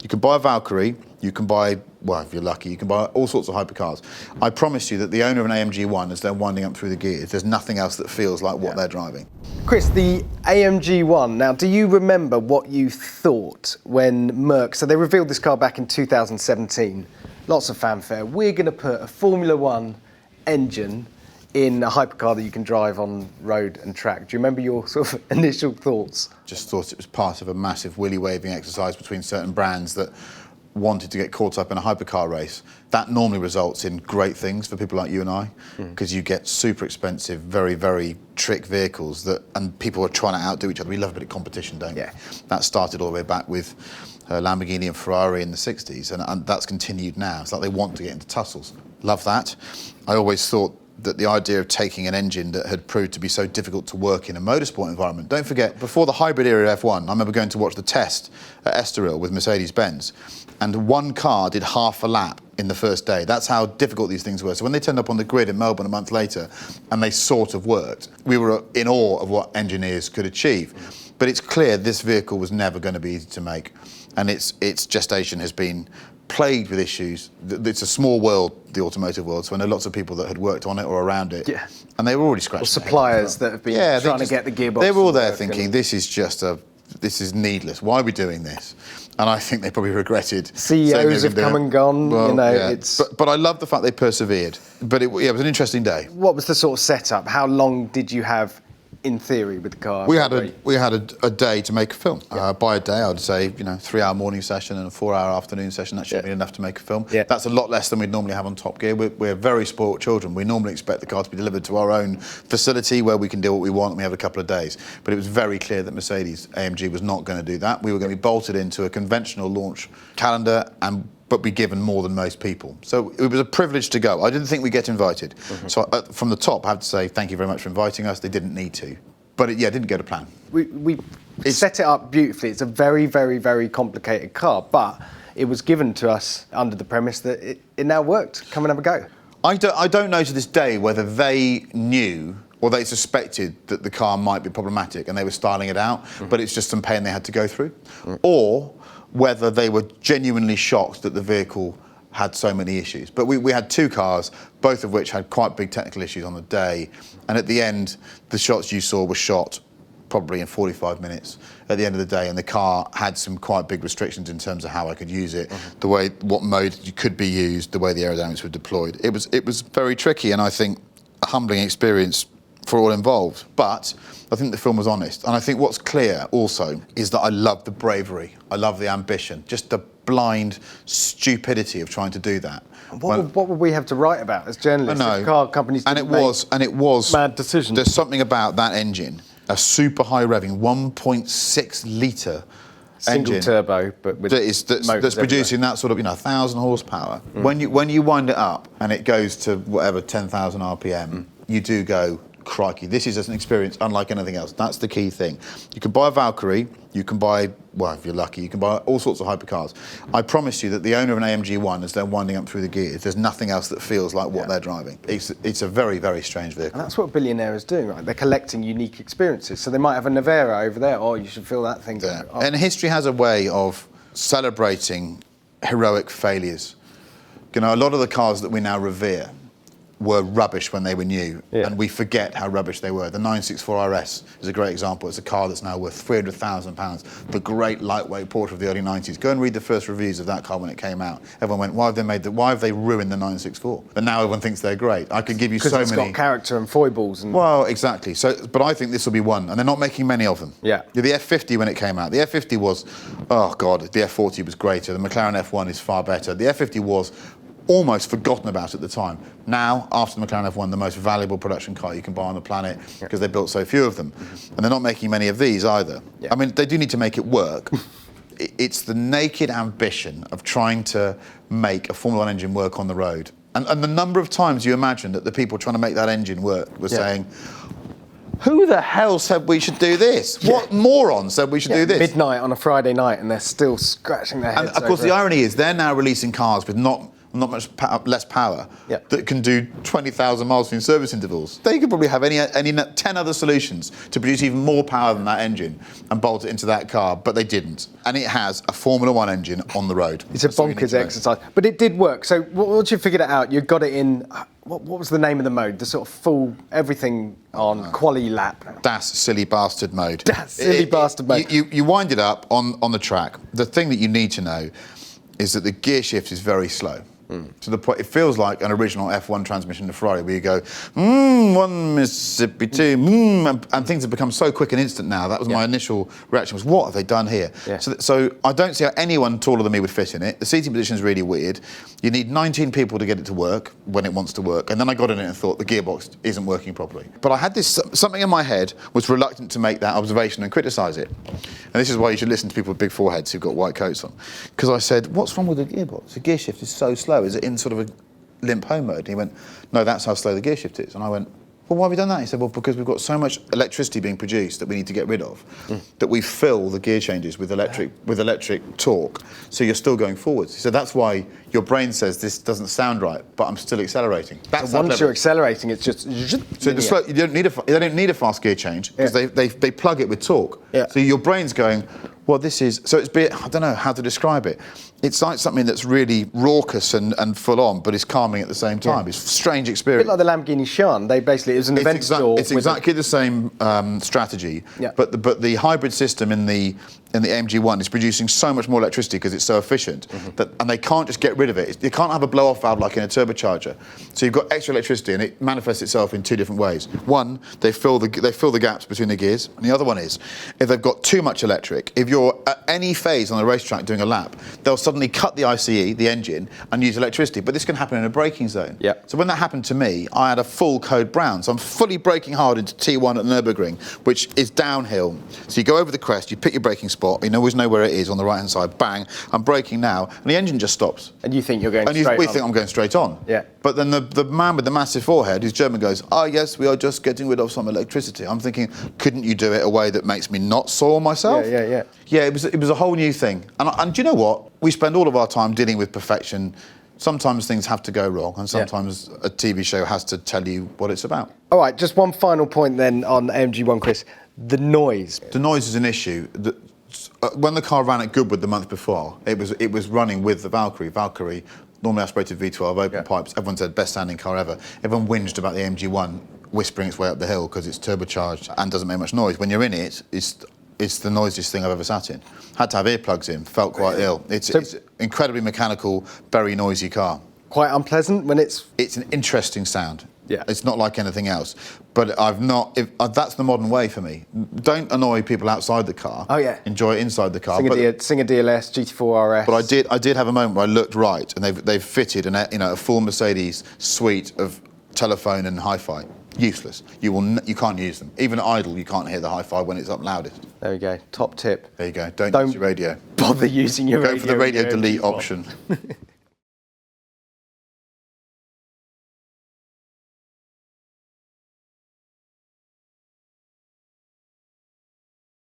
You can buy a Valkyrie, you can buy, well, if you're lucky, you can buy all sorts of hypercars. I promise you that the owner of an AMG One, as they're winding up through the gears, there's nothing else that feels like what they're driving. Chris, the AMG One, now do you remember what you thought when Merc, so they revealed this car back in 2017, lots of fanfare, we're going to put a Formula One engine in a hypercar that you can drive on road and track. Do you remember your sort of initial thoughts? Just thought it was part of a massive willy-waving exercise between certain brands that wanted to get caught up in a hypercar race. That normally results in great things for people like you and I, because you get super expensive, very, very trick vehicles and people are trying to outdo each other. We love a bit of competition, don't we? That started all the way back with Lamborghini and Ferrari in the 60s, and that's continued now. It's like they want to get into tussles. Love that. I always thought that the idea of taking an engine that had proved to be so difficult to work in a motorsport environment. Don't forget, before the hybrid era of F1, I remember going to watch the test at Estoril with Mercedes-Benz, and one car did half a lap in the first day. That's how difficult these things were. So when they turned up on the grid in Melbourne a month later, and they sort of worked, we were in awe of what engineers could achieve. But it's clear this vehicle was never going to be easy to make, and its gestation has been plagued with issues. It's a small world, the automotive world, so I know lots of people that had worked on it or around it, and they were already scratching. Or suppliers that have been trying to get the gearbox. They were all there thinking, this is needless. Why are we doing this? And I think they probably regretted. CEOs have come and gone. Well, it's. But I love the fact they persevered. But it was an interesting day. What was the sort of setup? How long did you have, in theory, with the car? We had a day to make a film. By a day, I'd say 3-hour morning session and a 4-hour afternoon session. That should be enough to make a film. That's a lot less than we'd normally have on Top Gear. We're very spoilt children. We normally expect the car to be delivered to our own facility where we can do what we want and we have a couple of days. But it was very clear that Mercedes-AMG was not going to do that. We were going to be bolted into a conventional launch calendar but be given more than most people. So it was a privilege to go. I didn't think we'd get invited. So from the top, I have to say thank you very much for inviting us. They didn't need to. But it didn't go to plan. We set it up beautifully. It's a very, very, very complicated car, but it was given to us under the premise that it now worked. Come and have a go. I don't know to this day whether they knew or they suspected that the car might be problematic and they were styling it out, but it's just some pain they had to go through. Or whether they were genuinely shocked that the vehicle had so many issues. But we had two cars, both of which had quite big technical issues on the day. And at the end, the shots you saw were shot probably in 45 minutes at the end of the day. And the car had some quite big restrictions in terms of how I could use it, what mode you could be used, the way the aerodynamics were deployed. It was very tricky, and I think a humbling experience for all involved. But I think the film was honest. And I think what's clear also is that I love the bravery. I love the ambition, just the blind stupidity of trying to do that. What would we have to write about as journalists if car companies didn't it was mad decisions? There's something about that engine, a super high revving 1.6 litre single engine turbo, but with that's producing that sort of 1,000 horsepower. When you wind it up and it goes to whatever 10,000 RPM, you do go, crikey, this is an experience unlike anything else. That's the key thing. You can buy a Valkyrie, you can buy, well, if you're lucky, you can buy all sorts of hypercars. I promise you that the owner of an AMG One, as they're winding up through the gears, there's nothing else that feels like what they're driving. It's a very, very strange vehicle. And that's what billionaires do, right? They're collecting unique experiences. So they might have a Navara over there, you should feel that thing. Yeah. And history has a way of celebrating heroic failures. A lot of the cars that we now revere were rubbish when they were new, and we forget how rubbish they were. The 964 RS is a great example. It's a car that's now worth £300,000, the great lightweight Porsche of the early 90s. Go and read the first reviews of that car when it came out. Everyone went, why have they ruined the 964? But now everyone thinks they're great. I could give you so many. Because it's got character and foibles. Well, exactly. But I think this will be one, and they're not making many of them. Yeah. The F50 when it came out, the F50 was, oh God, the F40 was greater. The McLaren F1 is far better. The F50 was almost forgotten about at the time. Now, after the McLaren F1, the most valuable production car you can buy on the planet because they built so few of them. And they're not making many of these either. I mean, they do need to make it work. It's the naked ambition of trying to make a Formula 1 engine work on the road. And the number of times you imagine that the people trying to make that engine work were saying, who the hell said we should do this? What moron said we should do this? Midnight on a Friday night and they're still scratching their heads. And of course, the irony is they're now releasing cars with not not much less power, Yeah. that can do 20,000 miles between service intervals. They could probably have any 10 other solutions to produce even more power than that engine and bolt it into that car, but they didn't. And it has a Formula One engine on the road. It's a bonkers exercise, but it did work. So once you figured it out, you got it in. What was the name of the mode? The sort of full everything on quali lap. Das silly bastard mode. Das silly bastard mode. You wind it up on the track. The thing that you need to know is that the gear shift is very slow. To the point, it feels like an original F1 transmission in a Ferrari, where you go, one Mississippi, two, and things have become so quick and instant now. That was my initial reaction, was what have they done here? Yeah. So I don't see how anyone taller than me would fit in it. The seating position is really weird. You need 19 people to get it to work when it wants to work. And then I got in it and thought the gearbox isn't working properly. But I had something in my head was reluctant to make that observation and criticise it. And this is why you should listen to people with big foreheads who've got white coats on. Because I said, what's wrong with the gearbox? The gear shift is so slow. Is it in sort of a limp home mode? And he went, no, that's how slow the gear shift is. And I went, well, why have we done that? He said, well, because we've got so much electricity being produced that we need to get rid of, that we fill the gear changes with electric torque, so you're still going forwards. He said, that's why your brain says this doesn't sound right, but I'm still accelerating. That's So once you're accelerating, it's just... So you don't need a fast gear change, because they plug it with torque. Yeah. So your brain's going, well, this is... So it's I don't know how to describe it. It's like something that's really raucous and full on, but is calming at the same time. It's a strange A experience. bit like the Lamborghini Sian. They basically, it was an event store. It's exactly the same strategy, but the hybrid system in the AMG One is producing so much more electricity because it's so efficient, and they can't just get rid of it. You can't have a blow-off valve like in a turbocharger. So you've got extra electricity, and it manifests itself in two different ways. One, they fill the gaps between the gears, and the other one is if they've got too much electric. If you're at any phase on a racetrack doing a lap, they'll suddenly cut the ICE, the engine, and use electricity. But this can happen in a braking zone. Yeah. So when that happened to me, I had a full code brown. So I'm fully braking hard into T1 at Nürburgring, which is downhill. So you go over the crest, you pick your braking spot, you always know where it is on the right-hand side, bang, I'm braking now, and the engine just stops. And you think you're going straight on. We think I'm going straight on. Yeah. But then the man with the massive forehead, who's German, goes, yes, we are just getting rid of some electricity. I'm thinking, couldn't you do it a way that makes me not soil myself? Yeah. Yeah, it was a whole new thing. And do you know what? We spend all of our time dealing with perfection. Sometimes things have to go wrong, and sometimes a TV show has to tell you what it's about. All right, just one final point then on AMG One, Chris. The noise. The noise is an issue. When the car ran at Goodwood the month before, it was running with the Valkyrie. Valkyrie, normally aspirated V12, open pipes. Everyone said best sounding car ever. Everyone whinged about the AMG One whispering its way up the hill because it's turbocharged and doesn't make much noise. When you're in it, it's the noisiest thing I've ever sat in. Had to have earplugs in, felt quite ill. It's incredibly mechanical, very noisy car. Quite unpleasant when it's... It's an interesting sound. Yeah. It's not like anything else. But that's the modern way for me. Don't annoy people outside the car. Oh, yeah. Enjoy it inside the car. Sing a DLS, GT4 RS. But I did have a moment where I looked right, and they've fitted a full Mercedes suite of telephone and hi-fi. Useless. You can't use them. Even at idle, you can't hear the hi-fi when it's up loudest. There we go. Top tip. There you go. Don't use your radio. Bother using your radio. Go for the radio delete option.